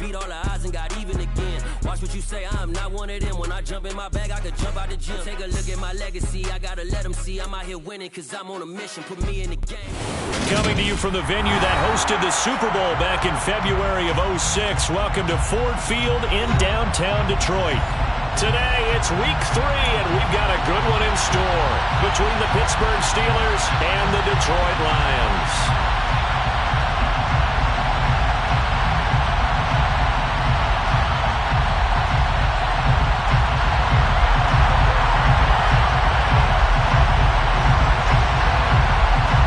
beat all the odds and got even again. Watch what you say, I'm not one of them. When I jump in my bag, I could jump out the gym. Take a look at my legacy, I gotta let them see I'm out here winning, cause I'm on a mission, put me in the game. Coming to you from the venue that hosted the Super Bowl back in February of '06, welcome to Ford Field in downtown Detroit. Today, it's week 3, and we've got a good one in store between the Pittsburgh Steelers and the Detroit Lions.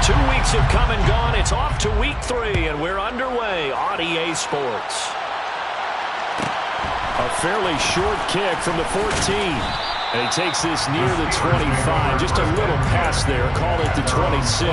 2 weeks have come and gone. It's off to week 3, and we're underway on EA Sports. A fairly short kick from the 14. And he takes this near the 25. Just a little past there. Call it the 26.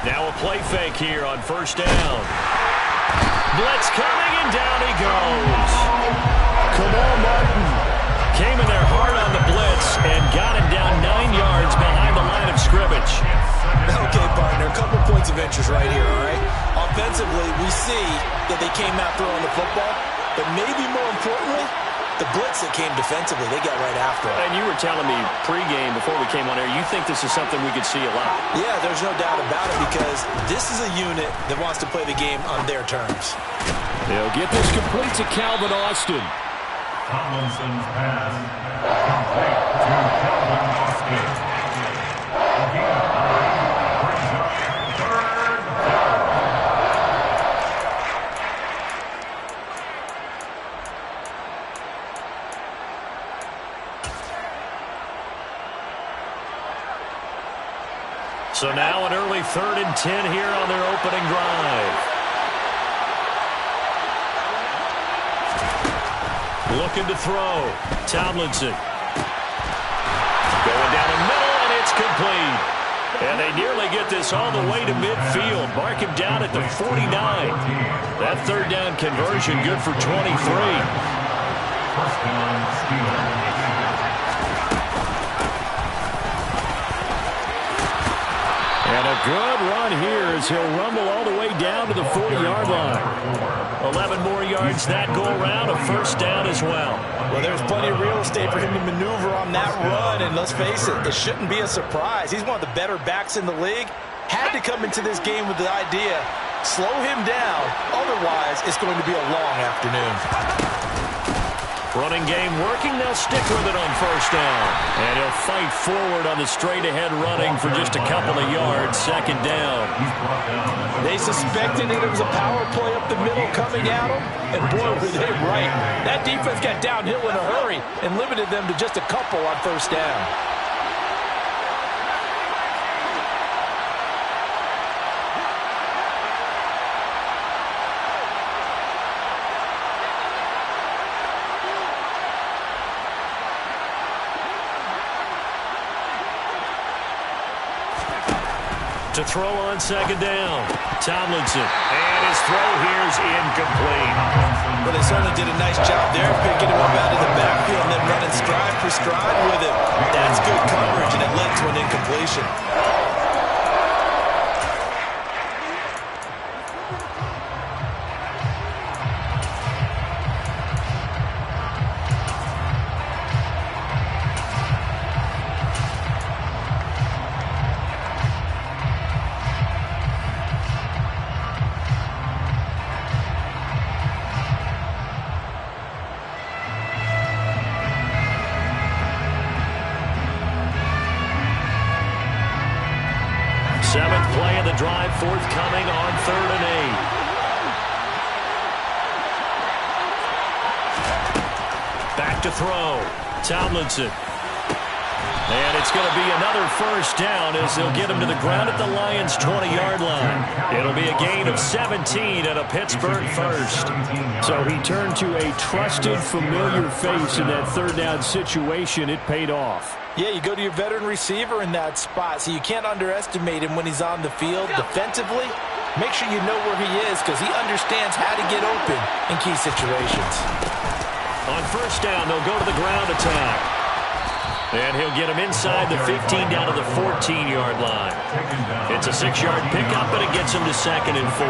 Now a play fake here on first down. Blitz coming, and down he goes. Kamal Martin came in there hard on the blitz and got him down 9 yards behind the line of scrimmage. Okay, partner, a couple points of interest right here, all right? Offensively, we see that they came out throwing the football, but maybe more importantly, the blitz that came defensively, they got right after it. And you were telling me pregame before we came on air, you think this is something we could see a lot. Yeah, there's no doubt about it, because this is a unit that wants to play the game on their terms. They'll get this complete to Calvin Austin. Tomlinson's pass complete to Calvin Austin. Again, brings up 3rd down. So now an early 3rd and 10 here on their opening drive. Looking to throw. Tomlinson. Going down the middle, and it's complete. And they nearly get this all the way to midfield. Mark him down at the 49. That 3rd down conversion good for 23. First down, Steelers. And a good run here as he'll rumble all the way down to the 40-yard line. 11 more yards that go around, a first down as well. Well, there's plenty of real estate for him to maneuver on that run, and let's face it, it shouldn't be a surprise. He's one of the better backs in the league. Had to come into this game with the idea, slow him down, otherwise it's going to be a long afternoon. Running game working, they'll stick with it on first down. And he'll fight forward on the straight-ahead running for just a couple of yards, 2nd down. They suspected that it was a power play up the middle coming at them, and boy, were they right. That defense got downhill in a hurry and limited them to just a couple on first down. To throw on 2nd down. Tomlinson. And his throw here's incomplete. Well, they certainly did a nice job there, picking him up out of the backfield and then running stride for stride with him. That's good coverage, and it led to an incompletion. Seventh play of the drive forthcoming on 3rd and 8. Back to throw. Tomlinson. And it's going to be another first down as they'll get him to the ground at the Lions' 20-yard line. It'll be a gain of 17 and a Pittsburgh first. So he turned to a trusted, familiar face in that 3rd down situation. It paid off. Yeah, you go to your veteran receiver in that spot, so you can't underestimate him when he's on the field defensively. Make sure you know where he is because he understands how to get open in key situations. On first down, they'll go to the ground attack. And he'll get him inside the 15 down to the 14-yard line. It's a 6-yard pickup, but it gets him to 2nd and 4.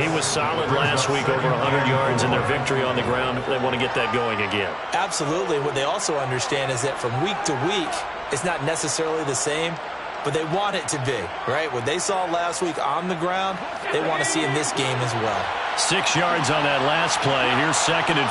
He was solid last week, over 100 yards in their victory on the ground. They want to get that going again. Absolutely. What they also understand is that from week to week, it's not necessarily the same, but they want it to be, right? What they saw last week on the ground, they want to see in this game as well. 6 yards on that last play. Here's 2nd and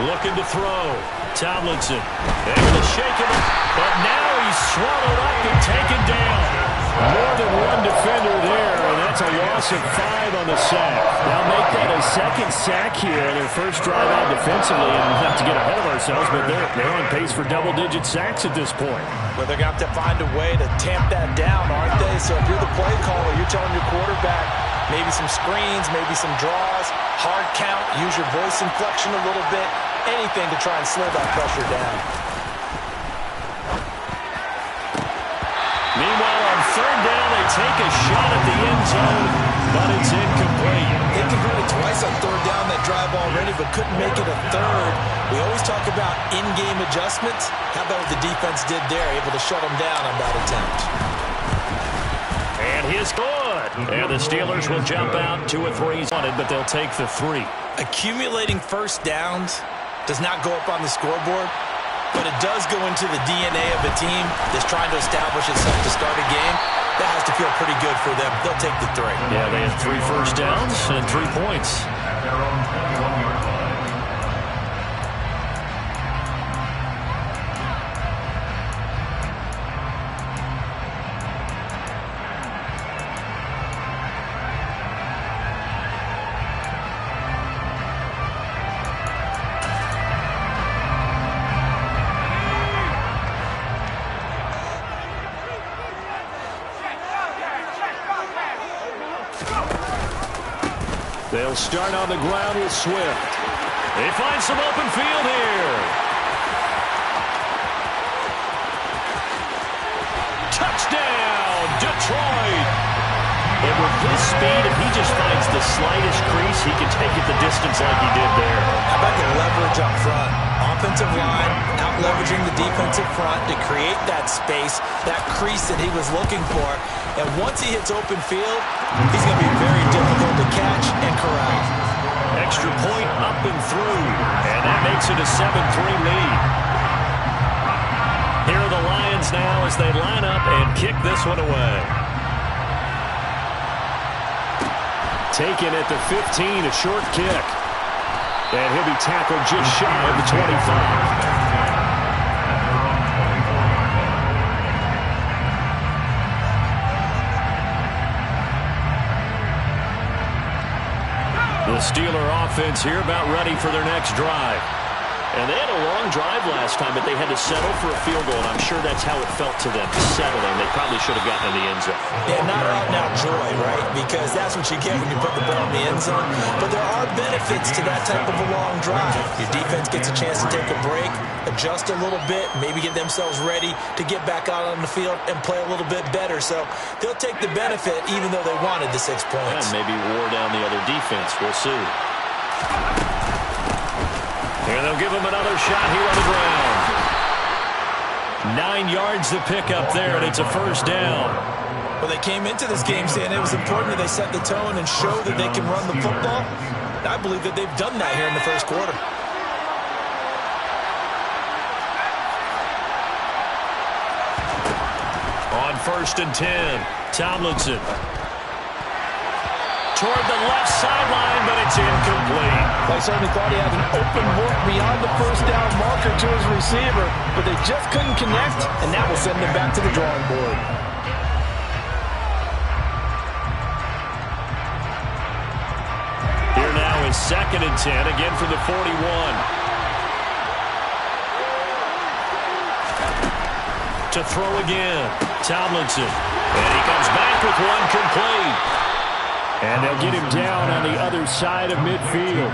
4. Looking to throw. Tomlinson able to shake him up, but now he's swallowed up and taken down. More than one defender there, and that's a loss of 5 on the sack. They'll make that a 2nd sack here on their first drive out defensively, and we'll have to get ahead of ourselves, but they're on pace for double-digit sacks at this point. Well, they're going to have to find a way to tamp that down, aren't they? So if you're the play caller, you're telling your quarterback maybe some screens, maybe some draws, hard count, use your voice inflection a little bit, anything to try and slow that pressure down. Meanwhile, on 3rd down, they take a shot at the end zone, but it's incomplete. They converted twice on 3rd down that drive already, but couldn't make it a 3rd. We always talk about in-game adjustments. How about what the defense did there, able to shut them down on that attempt? And he's good. And the Steelers will jump out 2 or 3 on it, but they'll take the 3. Accumulating first downs does not go up on the scoreboard, but it does go into the DNA of a team that's trying to establish itself to start a game. That has to feel pretty good for them. They'll take the 3. Yeah, they had 3 first downs and 3 points. At their own 21-yard line. They'll start on the ground with Swift. They find some open field here. Touchdown, Detroit. And with his speed, if he just finds the slightest crease, he can take it the distance like he did there. How about the leverage up front? Offensive line out-leveraging the defensive front to create that space, that crease that he was looking for. And once he hits open field, he's going to be very difficult to catch and corral. Extra point up and through, and that makes it a 7-3 lead. Here are the Lions now as they line up and kick this one away. Taken at the 15, a short kick. And he'll be tackled just shy of the 25. The Steeler offense here about ready for their next drive. And they had a long drive last time, but they had to settle for a field goal, and I'm sure that's how it felt to them, settling. They probably should have gotten in the end zone. Yeah, not out-and-out joy, right? Because that's what you get when you put the ball in the end zone. But there are benefits to that type of a long drive. Your defense gets a chance to take a break, adjust a little bit, maybe get themselves ready to get back out on the field and play a little bit better. So they'll take the benefit even though they wanted the 6 points. And maybe wore down the other defense. We'll see. And they'll give him another shot here on the ground. 9 yards to pick up there, and it's a first down. Well, they came into this game saying it was important that they set the tone and show that they can run the football. And I believe that they've done that here in the first quarter. On 1st and 10, Tomlinson. Toward the left sideline, but it's incomplete. I certainly thought he had an open look beyond the first down marker to his receiver, but they just couldn't connect, and that will send them back to the drawing board. Here now is 2nd and 10, again from the 41. To throw again, Tomlinson. And he comes back with one complete. And they'll get him down on the other side of midfield.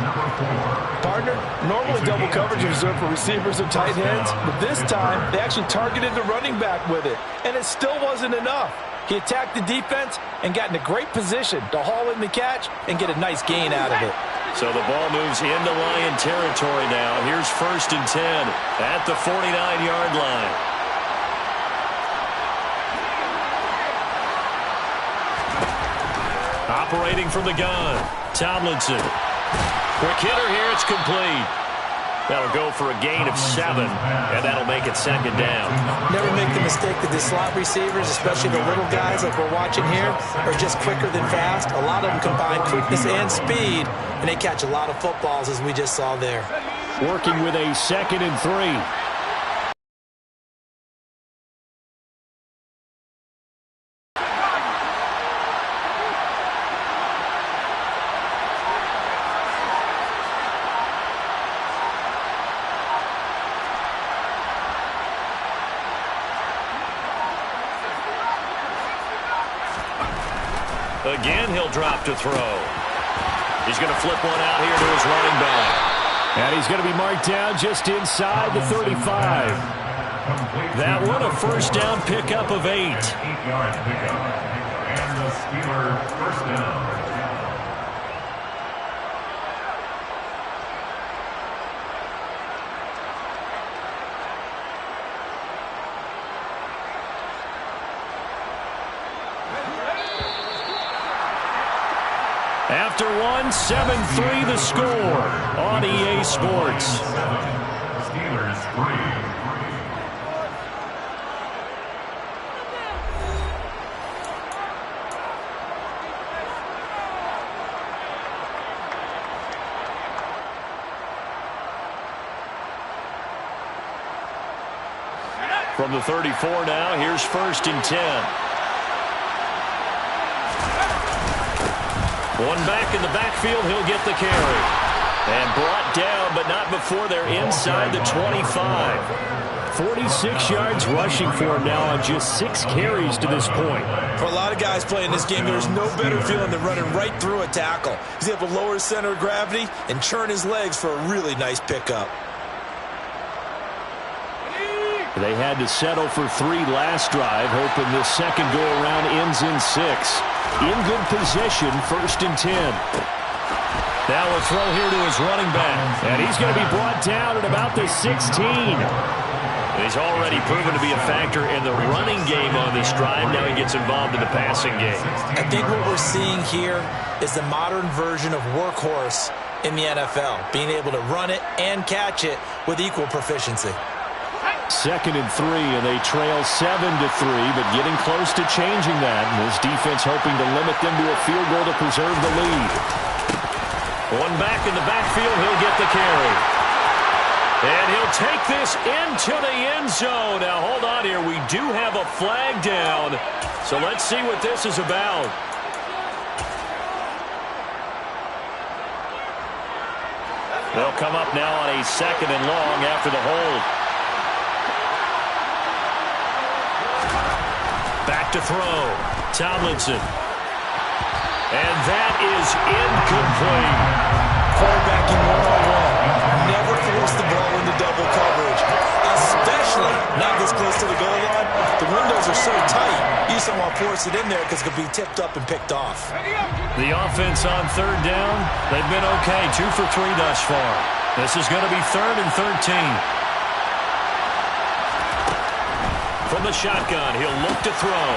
Partner, normally double coverage is reserved for receivers and tight ends, but this time they actually targeted the running back with it, and it still wasn't enough. He attacked the defense and got in a great position to haul in the catch and get a nice gain out of it. So the ball moves into Lion territory now. Here's 1st and 10 at the 49-yard line. Operating from the gun, Tomlinson. Quick hitter here, it's complete. That'll go for a gain of 7, and that'll make it 2nd down. Never make the mistake that the slot receivers, especially the little guys like we're watching here, are just quicker than fast. A lot of them combine quickness and speed, and they catch a lot of footballs, as we just saw there. Working with a 2nd and 3. Again, he'll drop to throw. He's going to flip one out here to his running back. And he's going to be marked down just inside the 35. That one, a 1st down pickup of 8. 8-yard pickup. And the Steelers' 1st down. After one, 7-3 the score on EA Sports. Steelers 3. From the 34 now, here's 1st and 10. One back in the backfield, he'll get the carry. And brought down, but not before they're inside the 25. 46 yards rushing for him now on just 6 carries to this point. For a lot of guys playing this game, there's no better feeling than running right through a tackle. He's able to lower his center of gravity and churn his legs for a really nice pickup. They had to settle for 3 last drive, hoping the second go-around ends in 6. In good position, 1st and 10. Now a throw here to his running back. And he's going to be brought down at about the 16. He's already proven to be a factor in the running game on this drive. Now he gets involved in the passing game. I think what we're seeing here is the modern version of workhorse in the NFL, being able to run it and catch it with equal proficiency. 2nd and 3, and they trail 7-3, but getting close to changing that. And his defense hoping to limit them to a field goal to preserve the lead. One back in the backfield, he'll get the carry. And he'll take this into the end zone. Now, hold on here. We do have a flag down, so let's see what this is about. They'll come up now on a 2nd and long after the hold. Back to throw. Tomlinson. And that is incomplete. Quarterbacking 101. Never force the ball into double coverage, especially not this close to the goal line. The windows are so tight, you just don't want to force it in there because it could be tipped up and picked off. The offense on 3rd down, they've been okay. 2 for 3 thus far. This is going to be 3rd and 13. From the shotgun, he'll look to throw.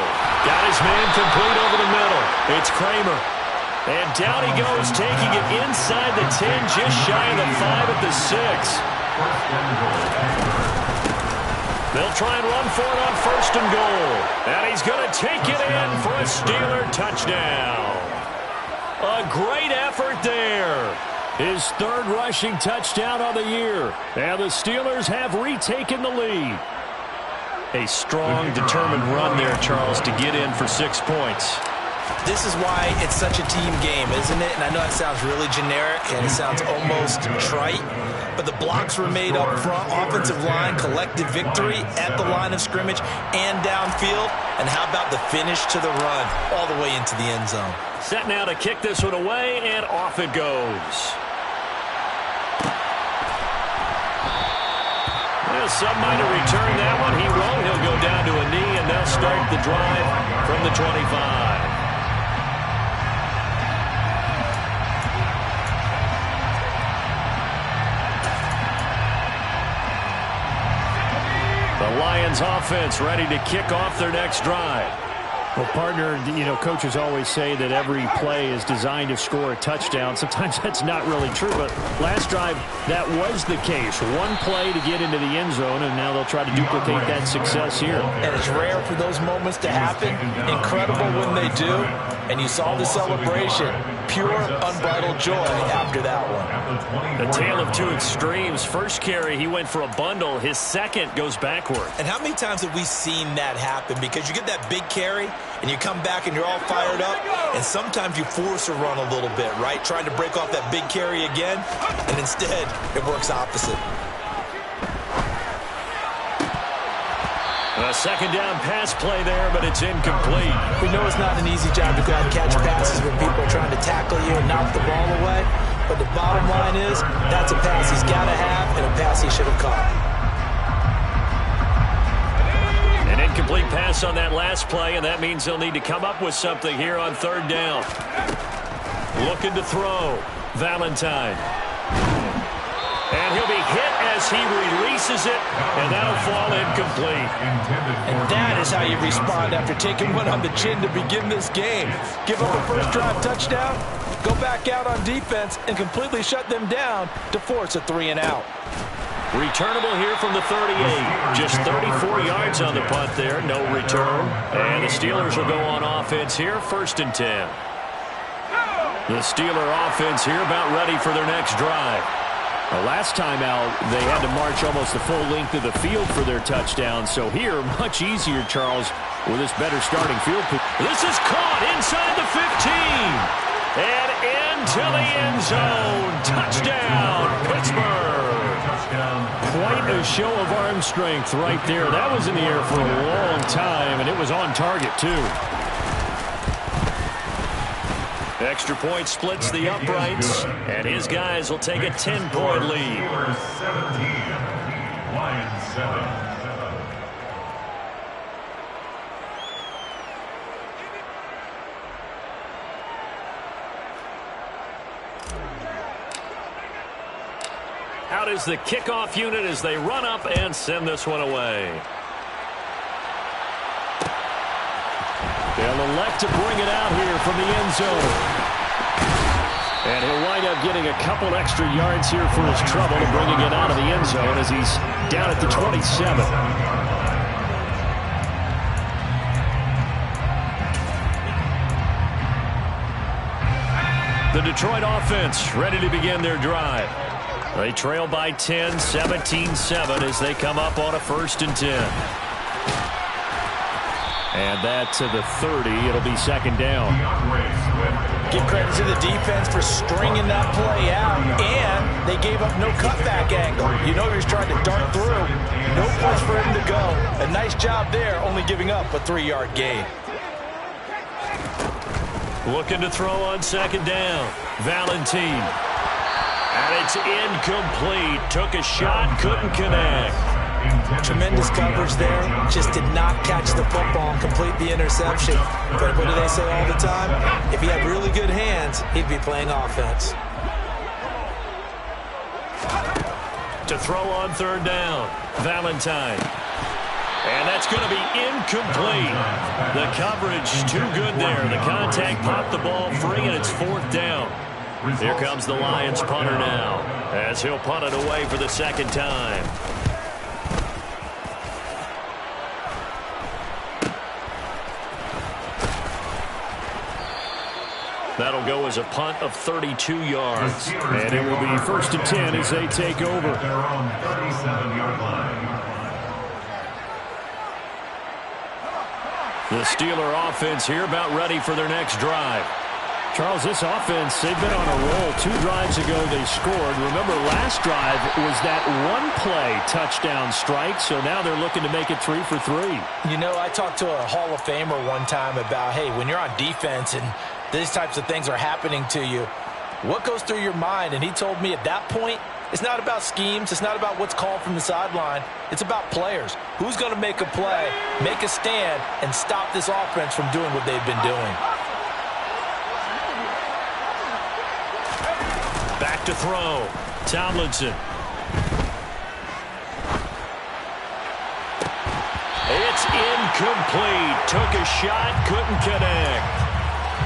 Got his man complete over the middle. It's Kramer. And down he goes, taking it inside the 10, just shy of the 5 at the 6. They'll try and run for it on 1st and goal. And he's going to take it in for a Steeler touchdown. A great effort there. His 3rd rushing touchdown of the year. And the Steelers have retaken the lead. A strong, determined run there, Charles, to get in for 6 points. This is why it's such a team game, isn't it? And I know it sounds really generic and it sounds almost trite, but the blocks were made up front, offensive line, collective victory at the line of scrimmage and downfield. And how about the finish to the run all the way into the end zone? Set now to kick this one away, and off it goes. Some might have returned that one. He won't. He'll go down to a knee, and they'll start the drive from the 25. The Lions offense ready to kick off their next drive. Well, partner, coaches always say that every play is designed to score a touchdown. Sometimes that's not really true, but last drive, that was the case. One play to get into the end zone, and now they'll try to duplicate that success here. And it's rare for those moments to happen. Incredible when they do. And you saw the celebration. Pure, unbridled joy after that one. A tale of two extremes. First carry, he went for a bundle. His second goes backward. And how many times have we seen that happen? Because you get that big carry, and you come back and you're all fired up, and sometimes you force a run a little bit, right? Trying to break off that big carry again, and instead it works opposite. A second down pass play there, but it's incomplete. We know it's not an easy job to go out and catch passes when people are trying to tackle you and knock the ball away, but the bottom line is that's a pass he's got to have and a pass he should have caught. An incomplete pass on that last play, and that means they'll need to come up with something here on third down. Looking to throw. Valentine. And he'll be hit as he releases it, and that'll fall incomplete. And that is how you respond after taking one on the chin to begin this game. Give up a first drive touchdown, go back out on defense, and completely shut them down to force a 3-and-out. Returnable here from the 38. Just 34 yards on the punt there. No return. And the Steelers will go on offense here, 1st and 10. The Steeler offense here about ready for their next drive. Last time out, they had to march almost the full length of the field for their touchdown. So here, much easier, Charles, with this better starting field. This is caught inside the 15. And into the end zone. Touchdown, Pittsburgh. Quite a show of arm strength right there. That was in the air for a long time, and it was on target, too. Extra point splits the uprights, and his guys will take a 10-point lead. 17, Lions 7. Out is the kickoff unit as they run up and send this one away. They'll elect to bring it out here from the end zone. And he'll wind up getting a couple extra yards here for his trouble and bringing it out of the end zone as he's down at the 27. The Detroit offense ready to begin their drive. They trail by 10, 17-7 as they come up on a 1st and 10. And that to the 30. It'll be 2nd down. Give credit to the defense for stringing that play out, and they gave up no cutback angle. You know he was trying to dart through. No place for him to go. A nice job there, only giving up a 3-yard gain. Looking to throw on 2nd down. Valentine. And it's incomplete. Took a shot, couldn't connect. Tremendous coverage there. Just did not catch the football and complete the interception. But what do they say all the time? If he had really good hands, he'd be playing offense. To throw on 3rd down. Valentine. And that's going to be incomplete. The coverage too good there. The contact popped the ball free, and it's 4th down. Here comes the Lions punter now, as he'll punt it away for the 2nd time. That'll go as a punt of 32 yards. And it will be 1st and 10 as they take over. Their own 37-yard line. The Steeler offense here about ready for their next drive. Charles, this offense, they've been on a roll. 2 drives ago they scored. Remember, last drive was that one-play touchdown strike, so now they're looking to make it 3 for 3. You know, I talked to a Hall of Famer one time about, hey, when you're on defense and these types of things are happening to you, what goes through your mind? And he told me at that point, It's not about schemes. It's not about what's called from the sideline. It's about players. Who's going to make a play, make a stand, and stop this offense from doing what they've been doing. Back to throw. Tomlinson. It's incomplete. Took a shot, couldn't connect.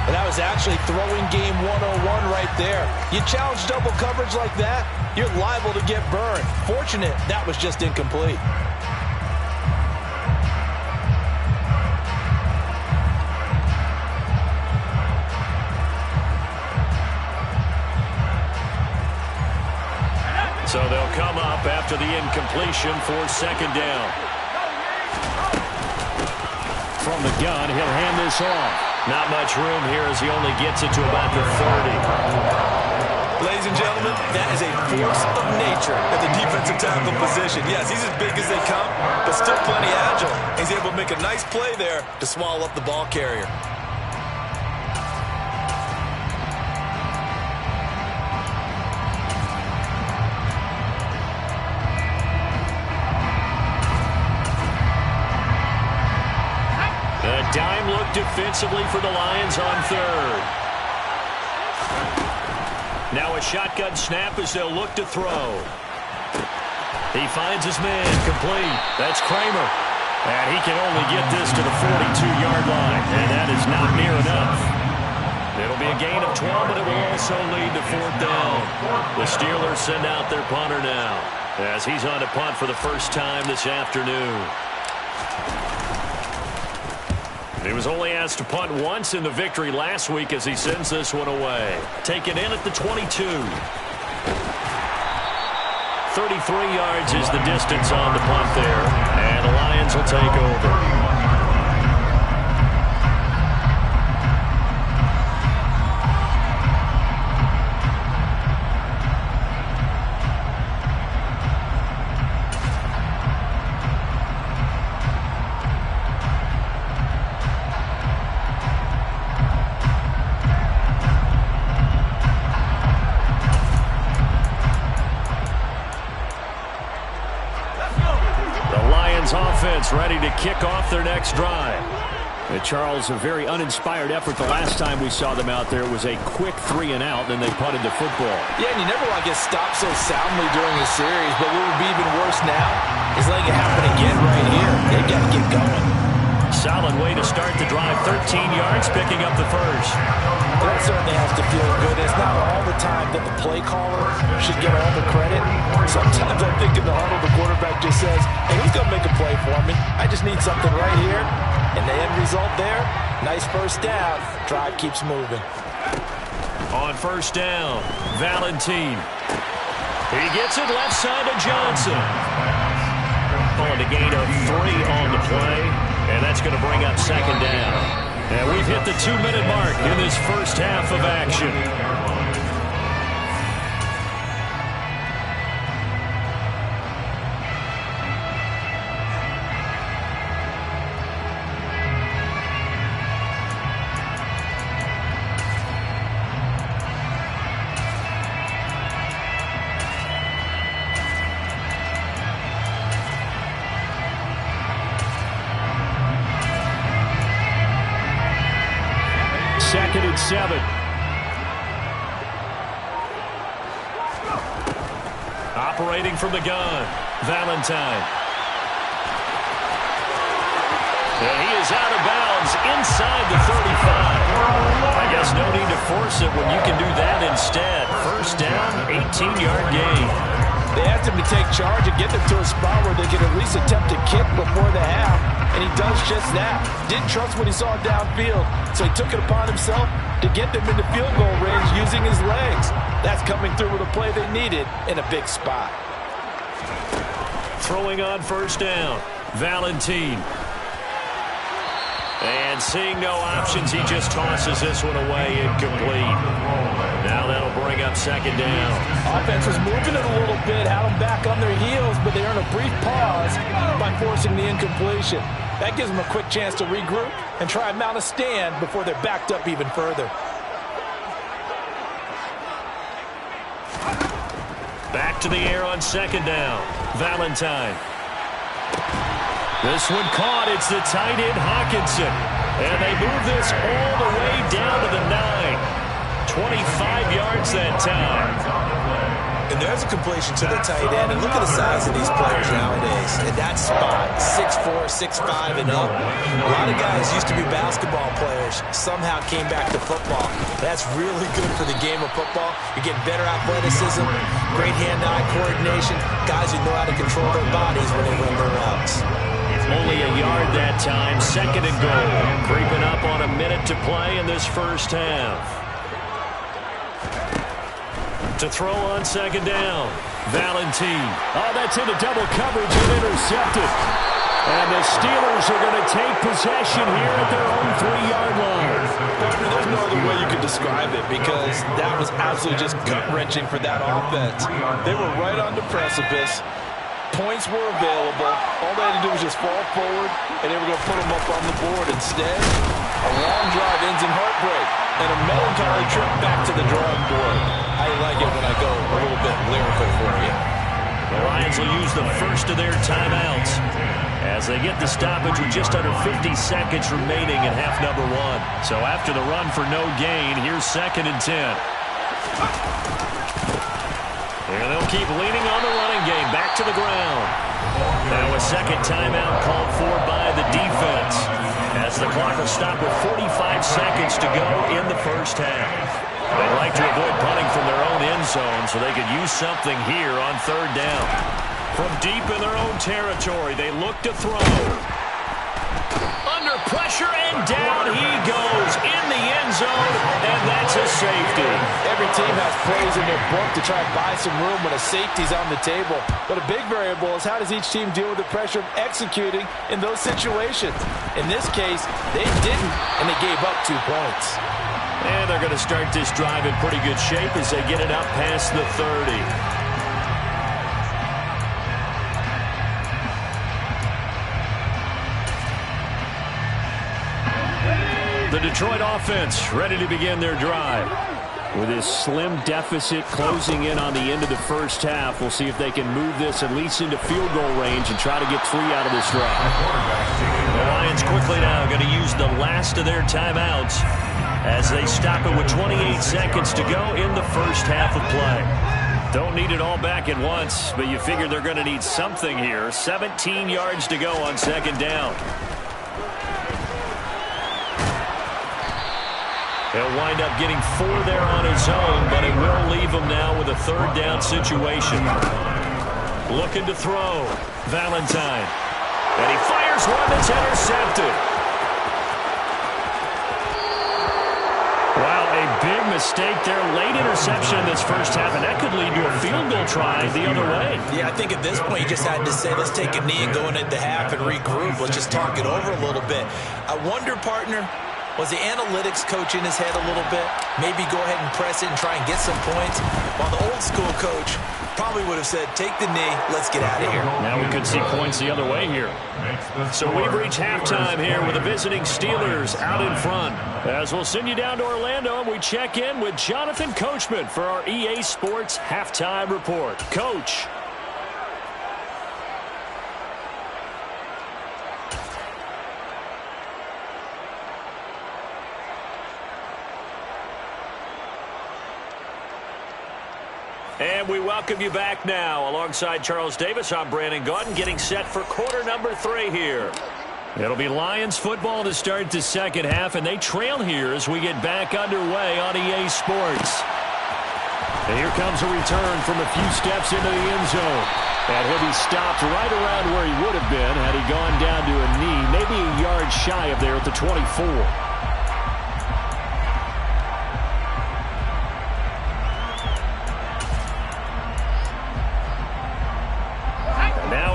And that was actually throwing game 101 right there. You challenge double coverage like that, you're liable to get burned. Fortunate that was just incomplete. So they'll come up after the incompletion for second down. From the gun, he'll hand this off. Not much room here as he only gets it to about the 30. Ladies and gentlemen, that is a force of nature at the defensive tackle position. Yes, he's as big as they come, but still plenty agile. He's able to make a nice play there to swallow up the ball carrier. Dime look defensively for the Lions on third. Now a shotgun snap as they'll look to throw. He finds his man, complete. That's Kramer. And he can only get this to the 42-yard line, and that is not near enough. It'll be a gain of 12, but it will also lead to fourth down. The Steelers send out their punter now as he's on to punt for the first time this afternoon. He was only asked to punt once in the victory last week as he sends this one away. Taken in at the 22. 33 yards is the distance on the punt there, and the Lions will take over. Offense ready to kick off their next drive. Charles, a very uninspired effort the last time we saw them out there. It was a quick 3 and out, then they punted the football. Yeah, and you never want to get stopped so soundly during a series, but what would be even worse now is letting it happen again right here. They've got to get going. Solid way to start the drive. 13 yards, picking up the first. That certainly has to feel good. It's not all the time that the play caller should get all the credit. Sometimes I think in the huddle, the quarterback just says, hey, who's going to make a play for me? I just need something right here. And the end result there, nice first down. Drive keeps moving. On first down, Valentine. He gets it left side to Johnson. Calling a gain of 3 on the play, and that's going to bring up second down. And we've hit the 2-minute mark in this first half of action. Second and 7. Operating from the gun, Valentine. And he is out of bounds inside the 35. I guess no need to force it when you can do that instead. First down, 18-yard gain. They asked him to take charge and get them to a spot where they could at least attempt to kick before the half, and he does just that. Didn't trust what he saw downfield, so he took it upon himself to get them into field goal range using his legs. That's coming through with a play they needed in a big spot. Throwing on first down, Valentine. And seeing no options, he just tosses this one away, incomplete. Now that'll bring up second down. Offense was moving it a little bit, had them back on their heels, but they earn a brief pause by forcing the incompletion. That gives them a quick chance to regroup and try and mount a stand before they're backed up even further. Back to the air on second down. Valentine. This one caught. It's the tight end Hawkinson. And they move this all the way down to the 9. 25 yards that time. And there's a completion to the tight end. And look at the size of these players nowadays. And that spot, 6'4", 6'5", and up. A lot of guys used to be basketball players, somehow came back to football. That's really good for the game of football. You get better athleticism, great hand-eye coordination, guys who know how to control their bodies when they run their routes. Only a yard that time, second and goal. Creeping up on a minute to play in this first half. To throw on second down. Valentine. Oh, that's into double coverage and intercepted. And the Steelers are going to take possession here at their own 3-yard line. There's no other way you could describe it because that was absolutely just gut-wrenching for that offense. They were right on the precipice. Points were available. All they had to do was just fall forward, and they were going to put them up on the board. Instead, a long drive ends in heartbreak and a melancholy trip back to the drawing board. I like it when I go a little bit lyrical for you. The Lions will use the first of their timeouts as they get the stoppage with just under 50 seconds remaining in half number 1. So after the run for no gain, here's second and 10. And they'll keep leaning on the running game. Back to the ground. Now a second timeout called for by the defense as the clock will stop with 45 seconds to go in the first half. They'd like to avoid punting from their own end zone so they could use something here on third down. From deep in their own territory, they look to throw. Under pressure, and down he goes in the end zone, and that's a safety. Every team has plays in their book to try and buy some room when a safety's on the table. But a big variable is how does each team deal with the pressure of executing in those situations. In this case, they didn't, and they gave up 2 points. And they're going to start this drive in pretty good shape as they get it up past the 30. The Detroit offense ready to begin their drive. With this slim deficit closing in on the end of the first half, we'll see if they can move this at least into field goal range and try to get 3 out of this drive. The Lions quickly now going to use the last of their timeouts as they stop it with 28 seconds to go in the first half of play. Don't need it all back at once, but you figure they're going to need something here. 17 yards to go on second down. He'll wind up getting 4 there on his own, but it will leave him now with a third down situation. Looking to throw. Valentine. And he fires one that's intercepted. Wow, a big mistake there. Late interception in this first half, and that could lead to a field goal try the other way. Yeah, I think at this point you just had to say, let's take a knee and go into half and regroup. Let's just talk it over a little bit. I wonder, partner, was the analytics coach in his head a little bit? Maybe go ahead and press it and try and get some points. While the old school coach probably would have said, take the knee, let's get out of here. Now we could see points the other way here. So we've reached halftime here with the visiting Steelers out in front. As we'll send you down to Orlando, and we check in with Jonathan Coachman for our EA Sports Halftime Report. Coach. And we welcome you back now. Alongside Charles Davis, I'm Brandon Gaudin, getting set for quarter number 3 here. It'll be Lions football to start the second half, and they trail here as we get back underway on EA Sports. And here comes a return from a few steps into the end zone. And he'll be stopped right around where he would have been had he gone down to a knee, maybe a yard shy of there at the 24.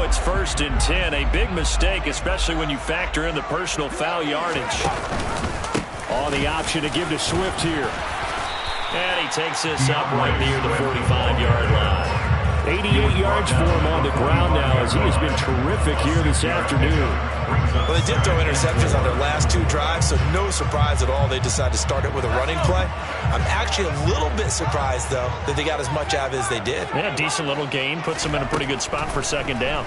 It's 1st and 10, a big mistake, especially when you factor in the personal foul yardage. On the option to give to Swift here. And he takes this up right near the 45-yard line. 88 yards for him on the ground now as he has been terrific here this afternoon. Well, they did throw interceptions on their last 2 drives, so no surprise at all they decided to start it with a running play. I'm actually a little bit surprised, though, that they got as much out of it as they did. Yeah, decent little gain. Puts them in a pretty good spot for second down.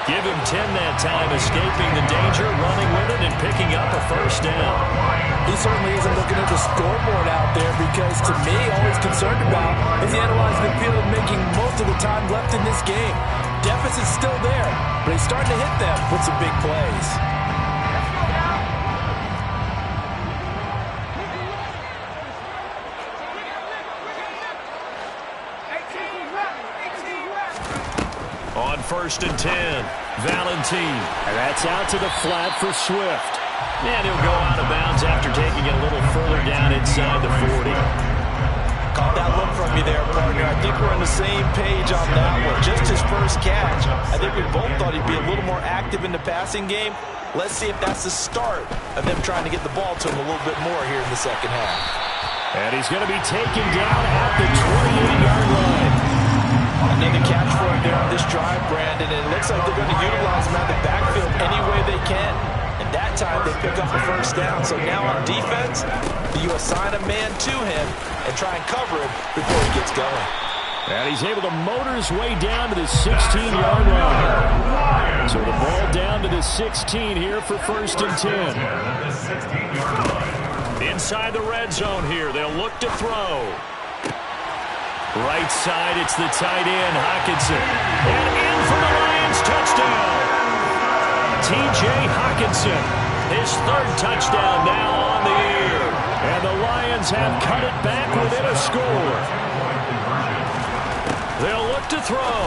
Give him 10 that time, escaping the danger, running with it, and picking up a first down. He certainly isn't looking at the scoreboard out there because, to me, all he's concerned about is analyzing the field and making most of the time left in this game. Deficit's still there, but he's starting to hit them with some big plays. On 1st and 10, Valentine. And that's out to the flat for Swift. And he'll go out of bounds after taking it a little further down inside the 40. Caught that look from you there, partner. I think we're on the same page on that one. Just his first catch. I think we both thought he'd be a little more active in the passing game. Let's see if that's the start of them trying to get the ball to him a little bit more here in the second half. And he's going to be taken down at the 28-yard line. Another catch for him there on this drive, Brandon. And it looks like they're going to utilize him out of the backfield any way they can. And that time they pick up a first down. So now on defense, you assign a man to him and try and cover him before he gets going. And he's able to motor his way down to the 16-yard line. So the ball down to the 16 here for 1st and 10. Inside the red zone here, they'll look to throw. Right side, it's the tight end, Hockenson. And in for the Lions, touchdown. T.J. Hockenson, his 3rd touchdown now on the year. And the Lions have cut it back within a score. They'll look to throw.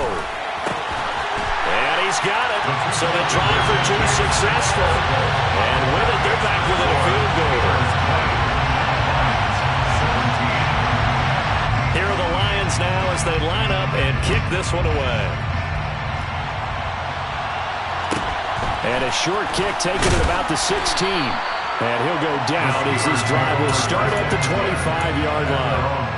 And he's got it. So the try for 2 successful. And with it, they're back within a field goal. Here are the Lions now as they line up and kick this one away. And a short kick taken at about the 16. And he'll go down as this drive will start at the 25-yard line.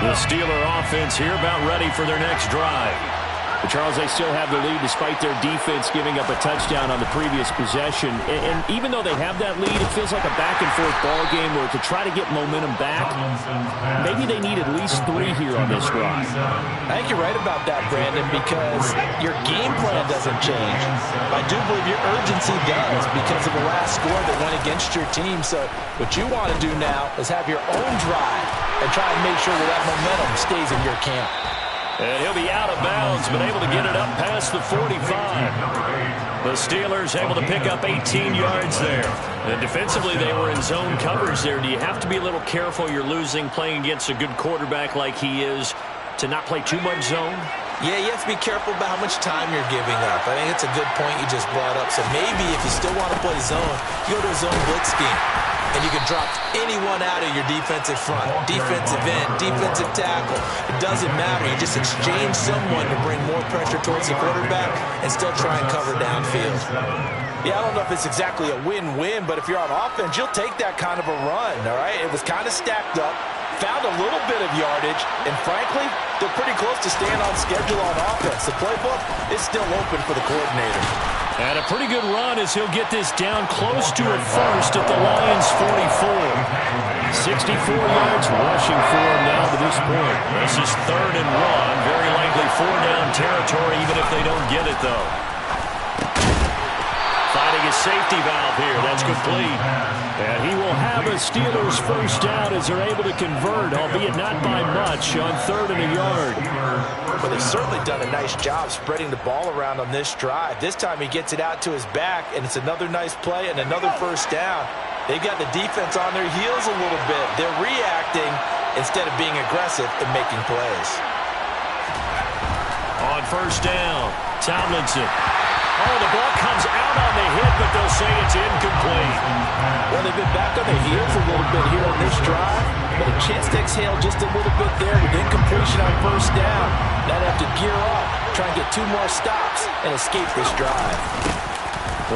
The Steeler offense here about ready for their next drive. But Charles, they still have the lead despite their defense giving up a touchdown on the previous possession. And even though they have that lead, it feels like a back-and-forth ball game where to try to get momentum back, maybe they need at least 3 here on this drive. I think you're right about that, Brandon, because your game plan doesn't change. I do believe your urgency does because of the last score that went against your team. So what you want to do now is have your own drive and try and make sure that momentum stays in your camp. And he'll be out of bounds, but able to get it up past the 45. The Steelers able to pick up 18 yards there. And defensively, they were in zone coverage there. Do you have to be a little careful you're losing playing against a good quarterback like he is to not play too much zone? Yeah, you have to be careful about how much time you're giving up. I think it's a good point you just brought up. So maybe if you still want to play zone, you go to a zone blitz scheme. And you can drop anyone out of your defensive front, defensive end, defensive tackle. It doesn't matter. You just exchange someone to bring more pressure towards the quarterback and still try and cover downfield. Yeah, I don't know if it's exactly a win-win, but if you're on offense, you'll take that kind of a run, all right? It was kind of stacked up, found a little bit of yardage, and frankly, they're pretty close to staying on schedule on offense. The playbook is still open for the coordinator. And a pretty good run as he'll get this down close to a first at the Lions' 44. 64 yards rushing for him now to this point. This is 3rd and 1. Very likely 4-down territory, even if they don't get it, though. Finding his safety valve here. That's complete. And he will have a Steelers first down as they're able to convert, albeit not by much, on 3rd and a yard. But they've certainly done a nice job spreading the ball around on this drive. This time he gets it out to his back, and it's another nice play and another first down. They've got the defense on their heels a little bit. They're reacting instead of being aggressive and making plays. On 1st down, Tomlinson. Oh, the ball comes out on the hit, but they'll say it's incomplete. Well, they've been back on their heels a little bit here in this chance to exhale just a little bit there with incompletion on first down. Now they have to gear up, try and get 2 more stops, and escape this drive.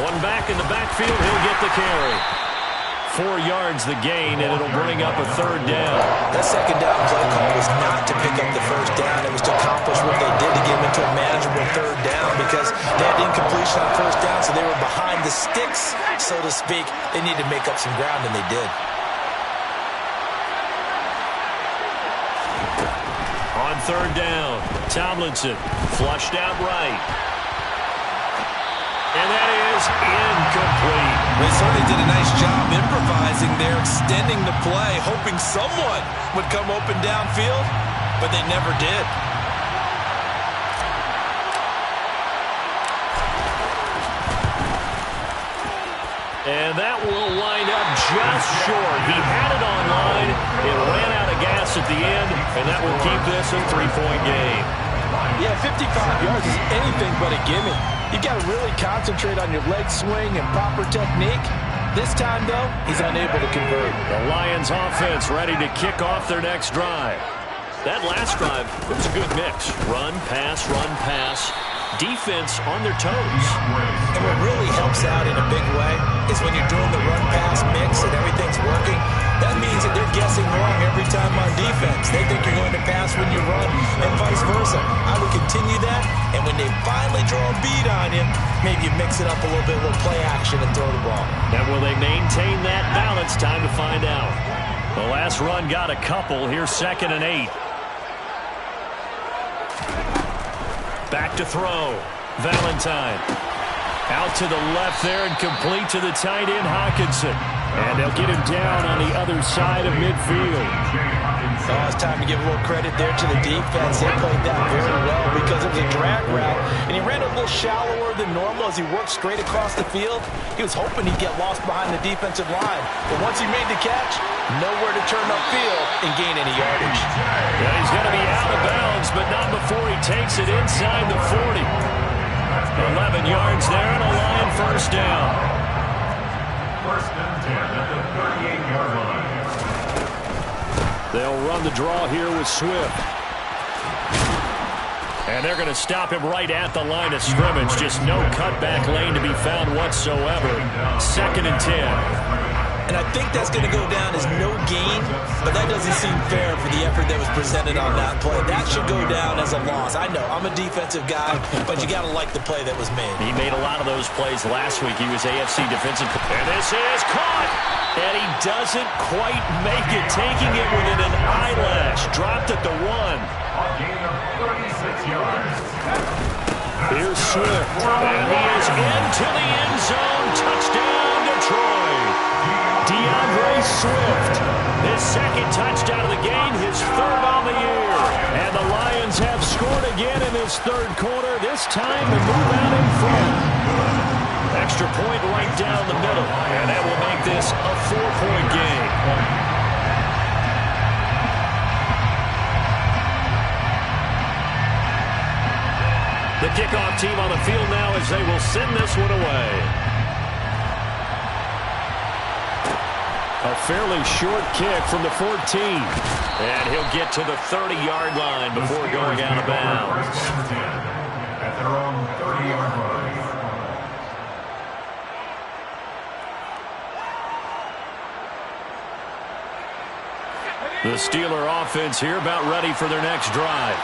One back in the backfield, he'll get the carry. 4 yards the gain, and it'll bring up a 3rd down. That second down play call was not to pick up the first down. It was to accomplish what they did to get them into a manageable 3rd down because they had incompletion on first down, so they were behind the sticks, so to speak. They needed to make up some ground, and they did. On 3rd down, Tomlinson flushed out right. And that is incomplete. They certainly did a nice job improvising there, extending the play, hoping someone would come open downfield, but they never did. And that will wind up just short. He had it online. It ran out of gas at the end, and that will keep this a 3-point game. Yeah, 55 yards is anything but a gimme. You've got to really concentrate on your leg swing and proper technique. This time, though, he's unable to convert. The Lions offense ready to kick off their next drive. That last drive, it was a good mix. Run, pass, defense on their toes. And what really helps out in a big way is when you're doing the run-pass mix and everything's working, that means that they're guessing wrong every time on defense. They think you're going to pass when you run and vice versa. I would continue that, and when they finally draw a beat on you, maybe you mix it up a little bit, a little play action and throw the ball. Now will they maintain that balance? Time to find out. The last run got a couple. Here's 2nd and 8. Back to throw. Valentine. Out to the left there and complete to the tight end, Hawkinson. And they'll get him down on the other side of midfield. Oh, it's time to give a little credit there to the defense. They played that very well because it was a drag route. And he ran a little shallower than normal as he worked straight across the field. He was hoping he'd get lost behind the defensive line. But once he made the catch, nowhere to turn upfield and gain any yardage. Yeah, he's going to be out of bounds, but not before he takes it inside the 40. 11 yards there and a Lion first down. 1st and 10 at the 38-yard line. They'll run the draw here with Swift. And they're going to stop him right at the line of scrimmage. Just no cutback lane to be found whatsoever. 2nd and 10. And I think that's going to go down as no gain, but that doesn't seem fair for the effort that was presented on that play. That should go down as a loss. I know, I'm a defensive guy, but you got to like the play that was made. He made a lot of those plays last week. He was AFC defensive. And this is caught. And he doesn't quite make it, taking it within an eyelash. Dropped at the 1. A gain of 36 yards. Here's Swift. And he is into the end zone. Touchdown, Detroit. DeAndre Swift, his 2nd touchdown of the game, his 3rd on the year. And the Lions have scored again in this 3rd quarter, this time to move out in front. Extra point right down the middle, and that will make this a 4-point game. The kickoff team on the field now as they will send this one away. A fairly short kick from the 14. And he'll get to the 30-yard line before going out of bounds. 1st and 10 at their own 30-yard line. The Steeler offense here about ready for their next drive.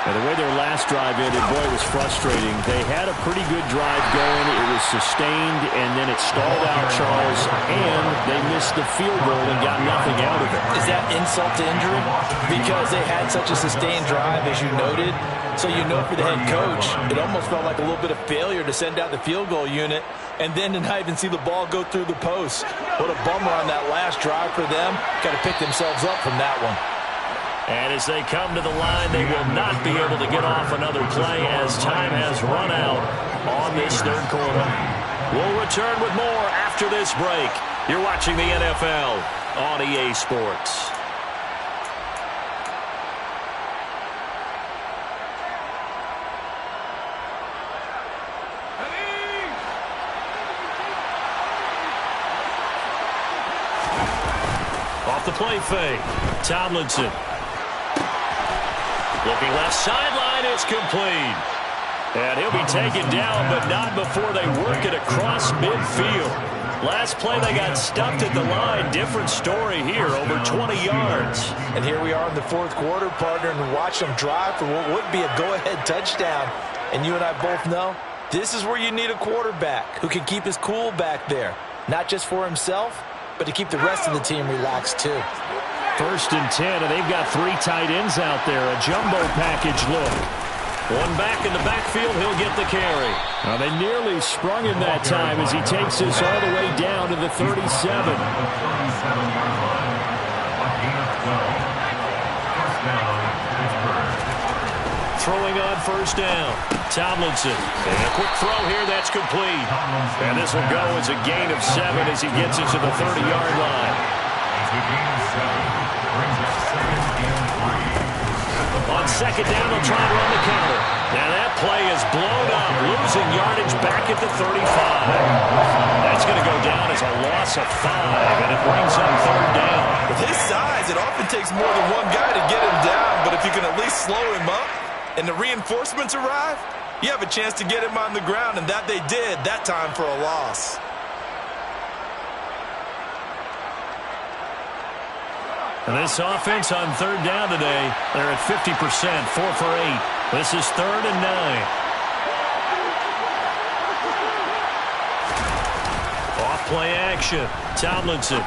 And the way their last drive ended, boy, it was frustrating. They had a pretty good drive going. It was sustained, and then it stalled out, Charles, and they missed the field goal and got nothing out of it. Is that insult to injury? Because they had such a sustained drive, as you noted. So you know for the head coach, it almost felt like a little bit of failure to send out the field goal unit and then to not even see the ball go through the post. What a bummer on that last drive for them. Got to pick themselves up from that one. And as they come to the line, they will not be able to get off another play as time has run out on this 3rd quarter. We'll return with more after this break. You're watching the NFL on EA Sports. off the play fake. Tomlinson. Looking left sideline, it's complete. And he'll be taken down, but not before they work it across midfield. Last play, they got stuffed at the line. Different story here, over 20 yards. And here we are in the fourth quarter, partner, and watch them drive for what would be a go-ahead touchdown. And you and I both know this is where you need a quarterback who can keep his cool back there. Not just for himself, but to keep the rest of the team relaxed too. 1st and 10, and they've got 3 tight ends out there. A jumbo package look. One back in the backfield, he'll get the carry. Now they nearly sprung him that time as he takes this all the way down to the 37. Throwing on 1st down. Tomlinson. And a quick throw here, that's complete. And this will go as a gain of 7 as he gets it to the 30-yard line. On 2nd down, they'll try and run the counter. Now that play is blown up, losing yardage back at the 35. That's going to go down as a loss of 5, and it brings up 3rd down. With his size, it often takes more than one guy to get him down, but if you can at least slow him up and the reinforcements arrive, you have a chance to get him on the ground, and that they did that time for a loss. And this offense on 3rd down today, they're at 50%, 4 for 8. This is 3rd and 9. Off play action. Tomlinson.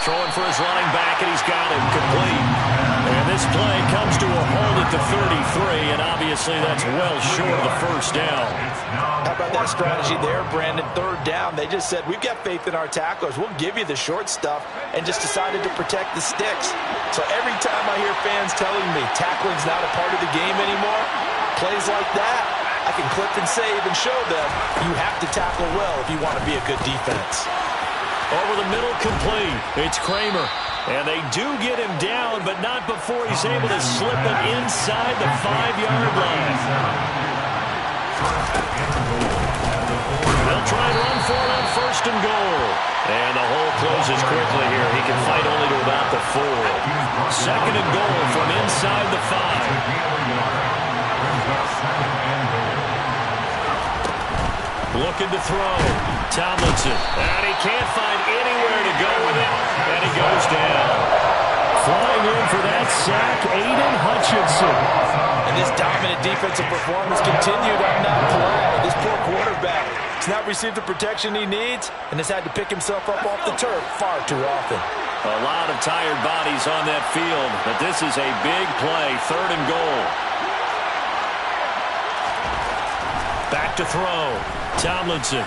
Throwing for his running back, and he's got him complete. And this play comes to a hold at the 33, and obviously that's well short of the 1st down. How about that strategy there, Brandon? 3rd down, they just said, we've got faith in our tacklers. We'll give you the short stuff, and just decided to protect the sticks. So every time I hear fans telling me tackling's not a part of the game anymore, plays like that, I can clip and save and show them you have to tackle well if you want to be a good defense. Over the middle, complete. It's Kramer. And they do get him down, but not before he's able to slip it inside the 5-yard line. They'll try and run for it on 1st and goal. And the hole closes quickly here. He can fight only to about the 4. 2nd and goal from inside the 5. Looking to throw. Tomlinson. And he can't find anywhere to go with it. And he goes down. Flying in for that sack, Aiden Hutchinson. And this dominant defensive performance continued on that play. This poor quarterback has not received the protection he needs and has had to pick himself up off the turf far too often. A lot of tired bodies on that field, but this is a big play. 3rd and goal. Back to throw. Tomlinson.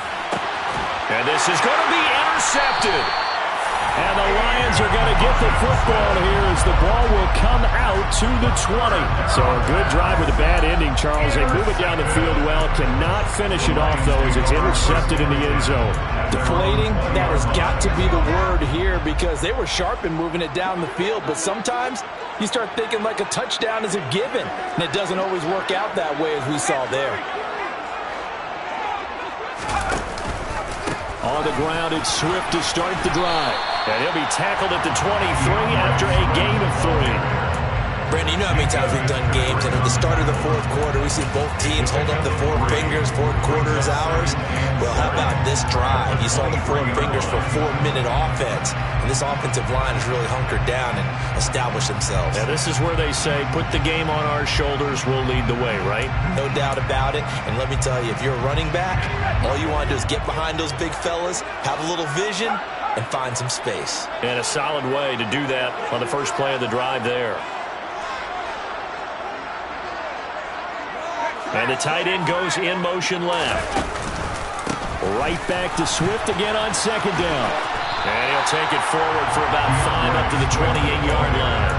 And this is going to be intercepted. And the Lions are going to get the football here as the ball will come out to the 20. So a good drive with a bad ending, Charles. They move it down the field well. Cannot finish it off, though, as it's intercepted in the end zone. Deflating, that has got to be the word here because they were sharp in moving it down the field. But sometimes you start thinking like a touchdown is a given. And it doesn't always work out that way as we saw there. On the ground, it's Swift to start the drive. And he'll be tackled at the 23 after a gain of 3. Brandon, you know how many times we've done games, and at the start of the fourth quarter, we see both teams hold up the 4 fingers, 4 quarters, hours. Well, how about this drive? You saw the 4 fingers for 4-minute offense, and this offensive line has really hunkered down and established themselves. Yeah, this is where they say, put the game on our shoulders, we'll lead the way, right? No doubt about it, and let me tell you, if you're a running back, all you want to do is get behind those big fellas, have a little vision, and find some space. And a solid way to do that on the first play of the drive there. And the tight end goes in motion left. Right back to Swift again on 2nd down. And he'll take it forward for about 5 up to the 28-yard line.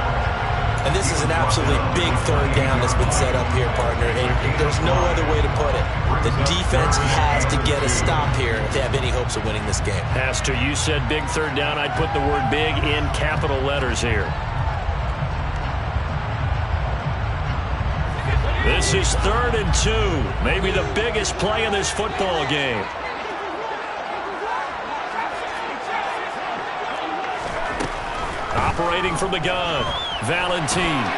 And this is an absolutely big 3rd down that's been set up here, partner. And there's no other way to put it. The defense has to get a stop here if they have any hopes of winning this game. Has to. You said big 3rd down. I'd put the word big in capital letters here. This is 3rd and 2. Maybe the biggest play in this football game. Operating from the gun, Valentine.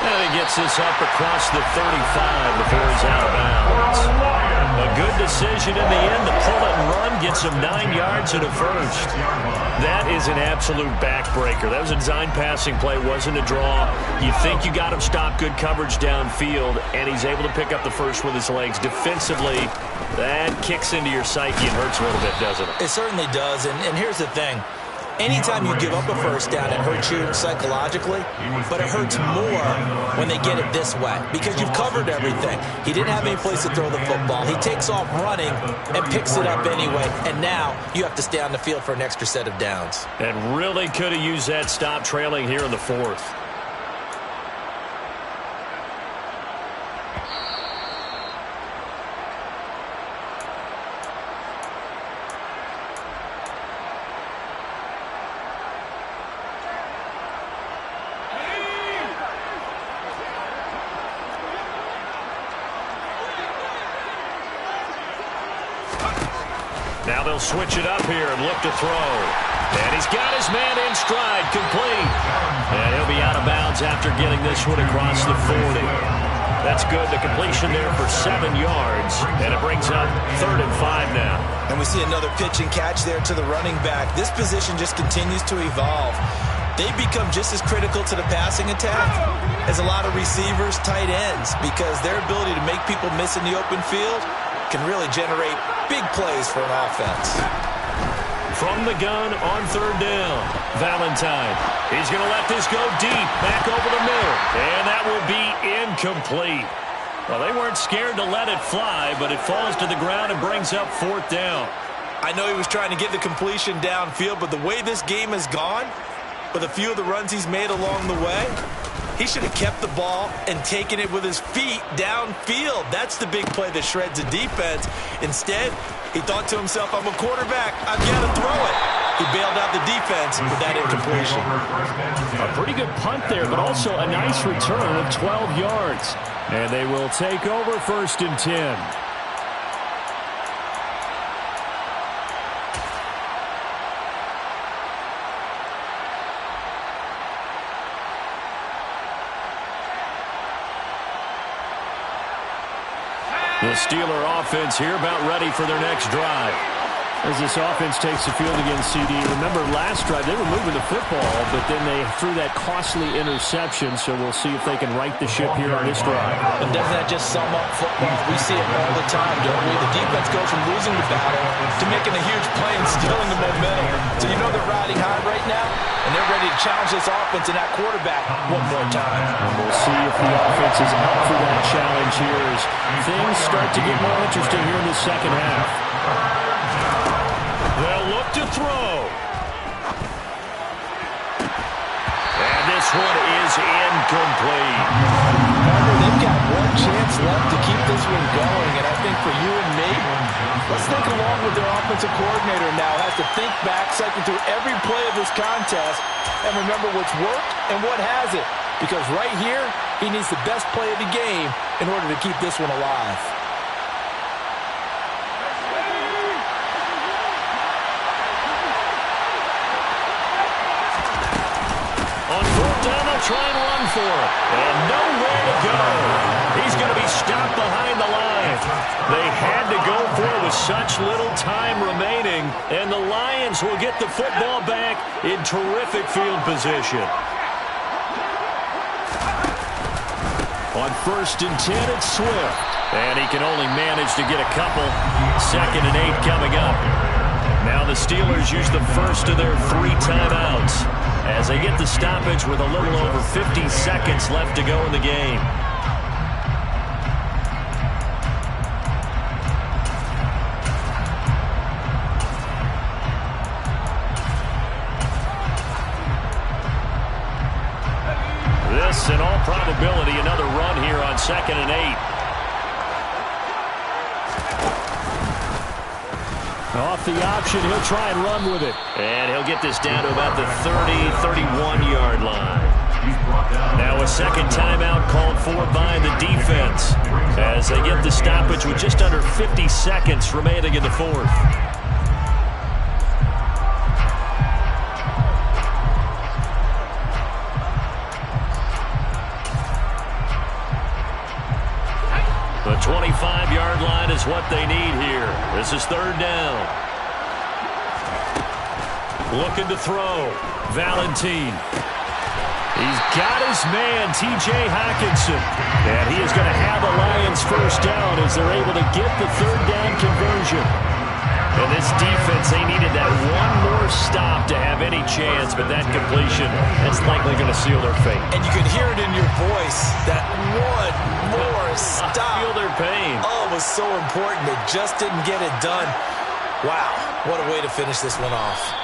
And he gets this up across the 35 before he's out of bounds. A good decision in the end to pull it and run, gets him 9 yards and a first. That is an absolute backbreaker. That was a design passing play, wasn't a draw. You think you got him stopped, good coverage downfield, and he's able to pick up the first with his legs. Defensively, that kicks into your psyche and hurts a little bit, doesn't it? It certainly does, and here's the thing. Anytime you give up a first down, it hurts you psychologically, but it hurts more when they get it this way because you've covered everything. He didn't have any place to throw the football. He takes off running and picks it up anyway, and now you have to stay on the field for an extra set of downs. And really could have used that stop trailing here in the fourth. Now they'll switch it up here and look to throw. And he's got his man in stride, complete. And he'll be out of bounds after getting this one across the 40. That's good. The completion there for 7 yards. And it brings up 3rd and 5 now. And we see another pitch and catch there to the running back. This position just continues to evolve. They become just as critical to the passing attack as a lot of receivers, tight ends, because their ability to make people miss in the open field can really generate big plays for an offense. From the gun on 3rd down, Valentine. He's going to let this go deep, back over the middle, and that will be incomplete. Well, they weren't scared to let it fly, but it falls to the ground and brings up 4th down. I know he was trying to get the completion downfield, but the way this game has gone, with a few of the runs he's made along the way, he should have kept the ball and taken it with his feet downfield. That's the big play that shreds a defense. Instead, he thought to himself, I'm a quarterback, I've got to throw it. He bailed out the defense with that incompletion. A pretty good punt there, but also a nice return of 12 yards. And they will take over 1st and 10. The Steeler offense here about ready for their next drive. As this offense takes the field against CD, remember last drive they were moving the football, but then they threw that costly interception, so we'll see if they can right the ship here on this drive. But doesn't that just sum up football? We see it all the time, don't we? The defense goes from losing the battle to making a huge play and stealing the momentum. So you know they're riding high right now, and they're ready to challenge this offense and that quarterback one more time. And we'll see if the offense is up for that challenge here as things start to get more interesting here in the second half. They'll look to throw. And this one is incomplete. Remember, they've got one chance left to keep this one going, and I think for you and me, let's think along with their offensive coordinator now. Has to think back, cycle through every play of this contest, and remember what's worked and what hasn't. Because right here, he needs the best play of the game in order to keep this one alive. On 4th down, they'll try and run for it. And nowhere to go. He's going to be stopped behind the line. They had to go for it with such little time remaining. And the Lions will get the football back in terrific field position. On 1st and 10, it's Swift. And he can only manage to get a couple. 2nd and 8 coming up. Now the Steelers use the first of their 3 timeouts as they get the stoppage with a little over 50 seconds left to go in the game. This, in all probability, another run here on 2nd and 8. Off the option, he'll try and run with it. And he'll get this down to about the 30, 31-yard line. Now a second timeout called for by the defense as they get the stoppage with just under 50 seconds remaining in the fourth. The 25-yard line is what they need here. This is third down. Looking to throw. Valentine. He's got his man, T.J. Hockenson. And he is going to have the Lions first down as they're able to get the third down conversion. And this defense, they needed that one more stop to have any chance, but that completion, that's likely going to seal their fate. And you can hear it in your voice, that one more stop. I feel their pain. Oh, it was so important. They just didn't get it done. Wow, what a way to finish this one off.